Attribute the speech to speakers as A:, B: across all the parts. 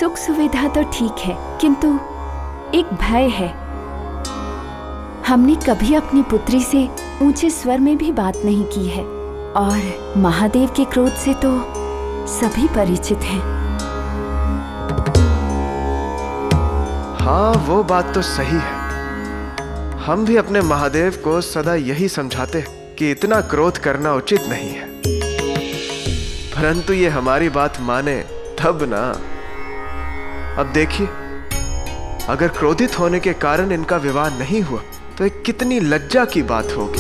A: सुख सुविधा तो ठीक है, किंतु एक भय है। हमने कभी अपनी पुत्री से ऊंचे स्वर में भी बात नहीं की है, और महादेव के क्रोध से तो सभी परिचित हैं।
B: हाँ, वो बात तो सही है। हम भी अपने महादेव को सदा यही समझाते हैं कि इतना क्रोध करना उचित नहीं है, परंतु ये हमारी बात माने तब ना। अब देखिए, अगर क्रोधित होने के कारण इनका विवाह नहीं हुआ तो ये कितनी लज्जा की बात होगी।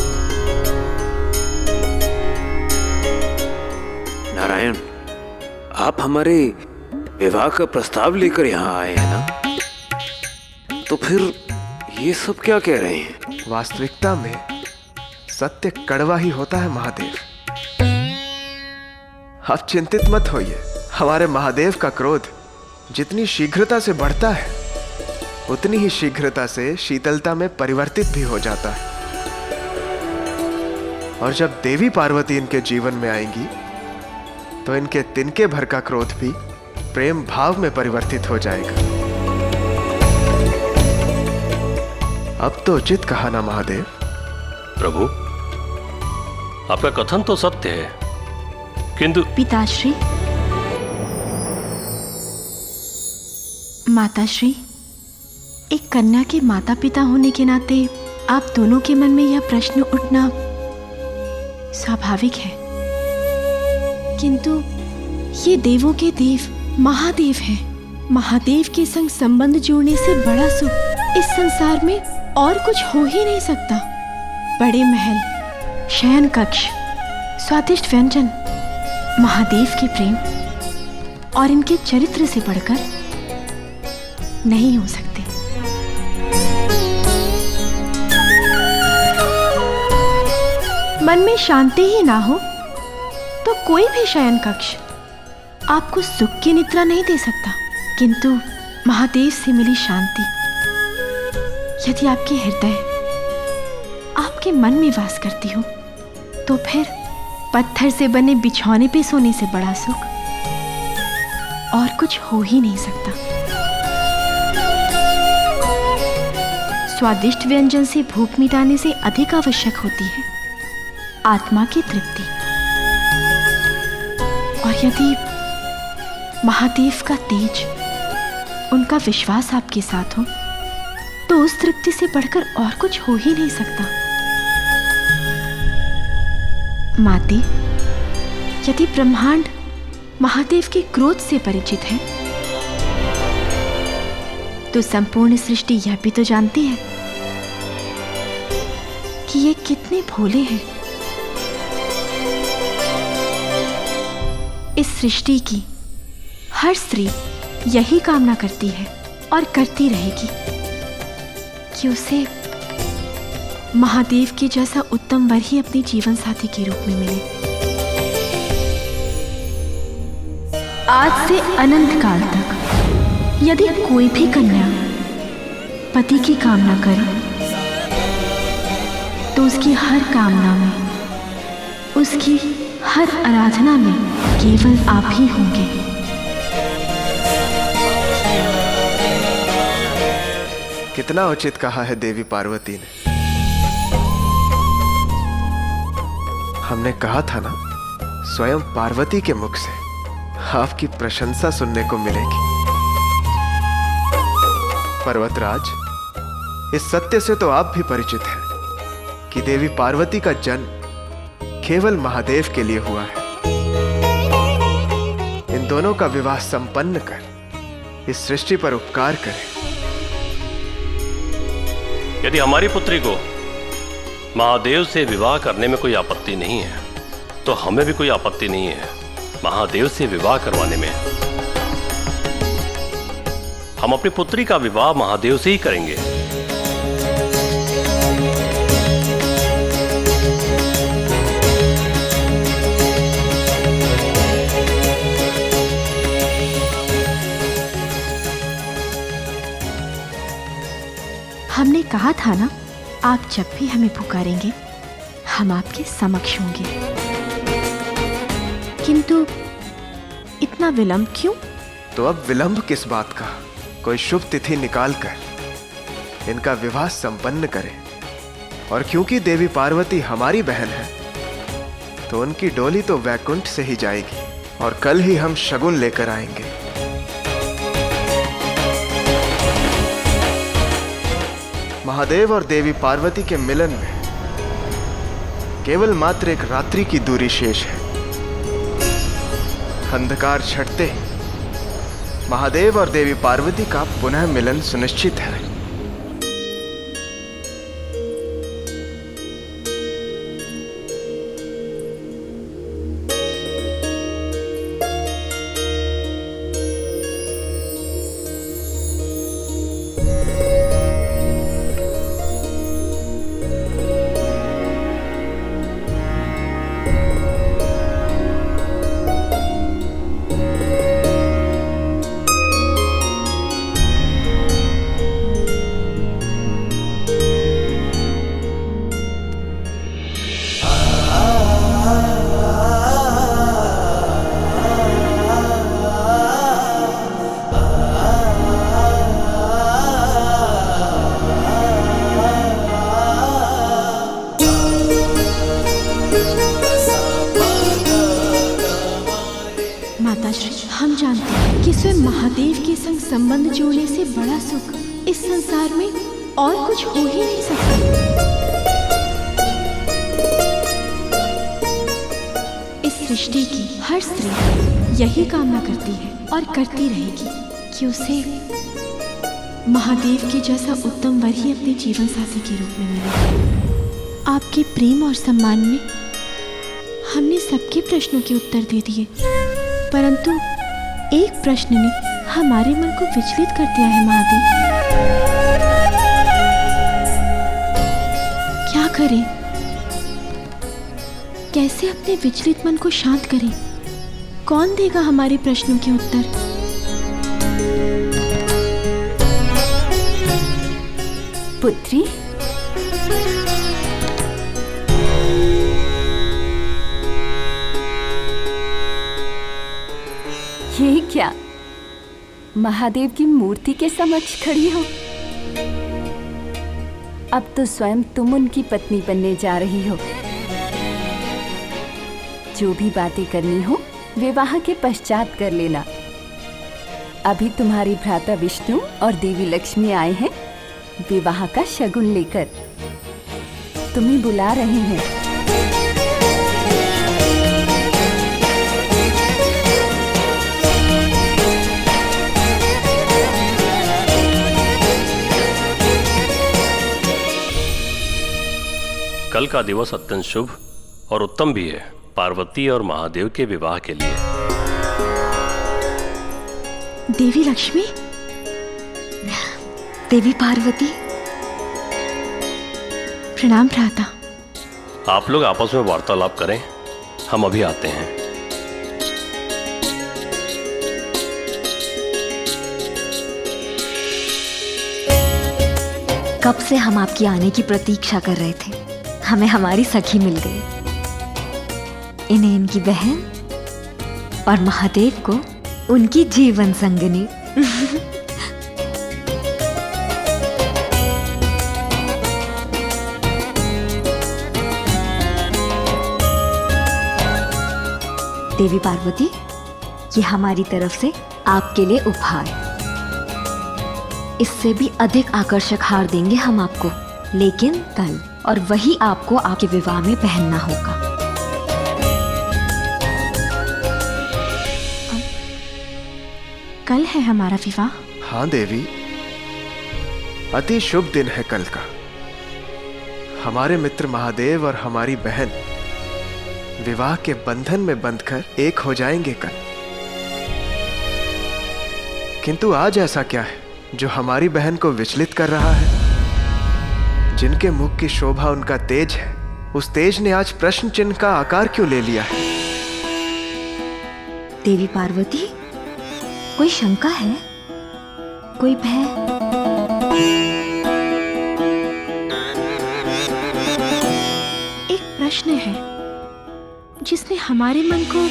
C: नारायण, आप हमारे विवाह का प्रस्ताव लेकर यहाँ आए हैं ना, तो फिर ये सब क्या कह रहे हैं?
B: वास्तविकता में सत्य कड़वा ही होता है महादेव। आप चिंतित मत होइए, हमारे महादेव का क्रोध जितनी शीघ्रता से बढ़ता है उतनी ही शीघ्रता से शीतलता में परिवर्तित भी हो जाता है। और जब देवी पार्वती इनके जीवन में आएंगी तो इनके तिनके भर का क्रोध भी प्रेम भाव में परिवर्तित हो जाएगा। अब तो उचित कहा ना महादेव?
D: प्रभु, आपका कथन तो सत्य है, किंतु
E: पिताश्री, माताश्री, एक कन्या के माता पिता होने के नाते आप दोनों के मन में यह प्रश्न उठना स्वाभाविक है, किंतु ये देवों के देव महादेव है। महादेव के संग संबंध जोड़ने से बड़ा सुख इस संसार में और कुछ हो ही नहीं सकता। बड़े महल, शयन कक्ष, स्वादिष्ट व्यंजन, महादेव के प्रेम और इनके चरित्र से बढ़कर नहीं हो सकते। मन में शांति ही ना हो तो कोई भी शयन कक्ष आपको सुख की निद्रा नहीं दे सकता, किंतु महादेव से मिली शांति यदि आपके हृदय, आपके मन में वास करती हो तो फिर पत्थर से बने बिछौने पे सोने से बड़ा सुख और कुछ हो ही नहीं सकता। स्वादिष्ट व्यंजन से भूख मिटाने से अधिक आवश्यक होती है आत्मा की तृप्ति, और यदि महादेव का तेज, उनका विश्वास आपके साथ हो तो उस तृप्ति से बढ़कर और कुछ हो ही नहीं सकता। माते, यदि ब्रह्मांड महादेव के क्रोध से परिचित है तो संपूर्ण सृष्टि यह भी तो जानती है कि ये कितने भोले हैं। इस सृष्टि की हर स्त्री यही कामना करती है और करती रहेगी कि उसे महादेव के जैसा उत्तम वर ही अपने जीवन साथी के रूप में मिले। आज से अनंत काल तक यदि कोई भी कन्या पति की कामना करे तो उसकी हर कामना में, उसकी हर आराधना में केवल आप ही होंगे।
B: कितना उचित कहा है देवी पार्वती ने। हमने कहा था ना, स्वयं पार्वती के मुख से आपकी प्रशंसा सुनने को मिलेगी। पर्वतराज, इस सत्य से तो आप भी परिचित हैं कि देवी पार्वती का जन्म केवल महादेव के लिए हुआ है। इन दोनों का विवाह संपन्न कर इस सृष्टि पर उपकार करें।
D: यदि हमारी पुत्री को महादेव से विवाह करने में कोई आपत्ति नहीं है तो हमें भी कोई आपत्ति नहीं है महादेव से विवाह करवाने में। हम अपनी पुत्री का विवाह महादेव से ही करेंगे।
E: हमने कहा था ना, आप जब भी हमें पुकारेंगे हम आपके समक्ष होंगे। किंतु इतना विलंब क्यों?
B: तो अब विलंब किस बात का? कोई शुभ तिथि निकालकर इनका विवाह संपन्न करें। और क्योंकि देवी पार्वती हमारी बहन है, तो उनकी डोली तो वैकुंठ से ही जाएगी और कल ही हम शगुन लेकर आएंगे। महादेव और देवी पार्वती के मिलन में केवल मात्र एक रात्रि की दूरी शेष है। अंधकार छटते ही महादेव और देवी पार्वती का पुनः मिलन सुनिश्चित है।
E: हम जानते हैं कि स्वयं महादेव के संग संबंध जोड़ने से बड़ा सुख इस संसार में और कुछ हो ही नहीं सकता। इस सृष्टि की हर स्त्री यही कामना करती है और करती रहेगी कि उसे महादेव के जैसा उत्तम वर ही अपने जीवन साथी के रूप में मिले। आपके प्रेम और सम्मान में हमने सबके प्रश्नों के उत्तर दे दिए, परंतु एक प्रश्न ने हमारे मन को विचलित कर दिया है महादेव। क्या करें? कैसे अपने विचलित मन को शांत करें? कौन देगा हमारे प्रश्नों के उत्तर?
A: पुत्री, ये क्या? महादेव की मूर्ति के समक्ष खड़ी हो? अब तो स्वयं तुम उनकी पत्नी बनने जा रही हो। जो भी बातें करनी हो विवाह के पश्चात कर लेना। अभी तुम्हारे भ्राता विष्णु और देवी लक्ष्मी आए हैं विवाह का शगुन लेकर। तुम्हें बुला रहे हैं।
D: कल का दिवस अत्यंत शुभ और उत्तम भी है पार्वती और महादेव के विवाह के लिए।
E: देवी लक्ष्मी,
F: देवी पार्वती,
E: प्रणाम भ्राता।
D: आप लोग आपस में वार्तालाप करें, हम अभी आते हैं।
F: कब से हम आपकी आने की प्रतीक्षा कर रहे थे। हमें हमारी सखी मिल गई। इन्हें इनकी बहन और महादेव को उनकी जीवन संगिनी। देवी पार्वती, ये हमारी तरफ से आपके लिए उपहार। इससे भी अधिक आकर्षक हार देंगे हम आपको, लेकिन कल, और वही आपको आपके विवाह में पहनना होगा।
E: कल है हमारा विवाह?
B: हाँ देवी, अति शुभ दिन है कल का। हमारे मित्र महादेव और हमारी बहन विवाह के बंधन में बंधकर एक हो जाएंगे कल। किंतु आज ऐसा क्या है जो हमारी बहन को विचलित कर रहा है? जिनके मुख की शोभा उनका तेज है, उस तेज ने आज प्रश्न चिन्ह का आकार क्यों ले लिया है?
F: देवी पार्वती, कोई शंका है? कोई भय?
E: एक प्रश्न है जिसने हमारे मन को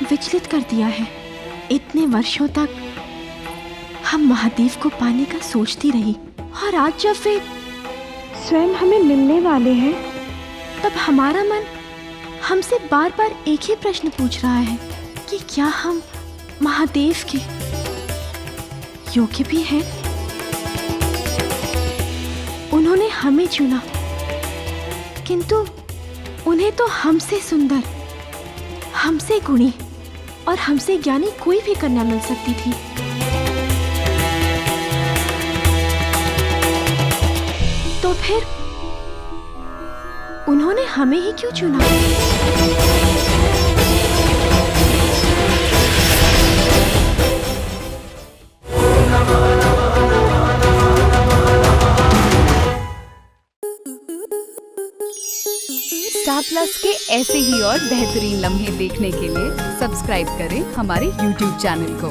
E: विचलित कर दिया है। इतने वर्षों तक हम महादेव को पाने का सोचती रही, और आज जब वे स्वयं हमें मिलने वाले हैं, तब हमारा मन हमसे बार बार एक ही प्रश्न पूछ रहा है कि क्या हम महादेव के योग्य भी हैं? उन्होंने हमें चुना, किंतु उन्हें तो हमसे सुंदर, हमसे गुणी और हमसे ज्ञानी कोई भी कन्या मिल सकती थी। तो फिर उन्होंने हमें ही क्यों चुना?
A: स्टार प्लस के ऐसे ही और बेहतरीन लम्हे देखने के लिए सब्सक्राइब करें हमारे YouTube चैनल को।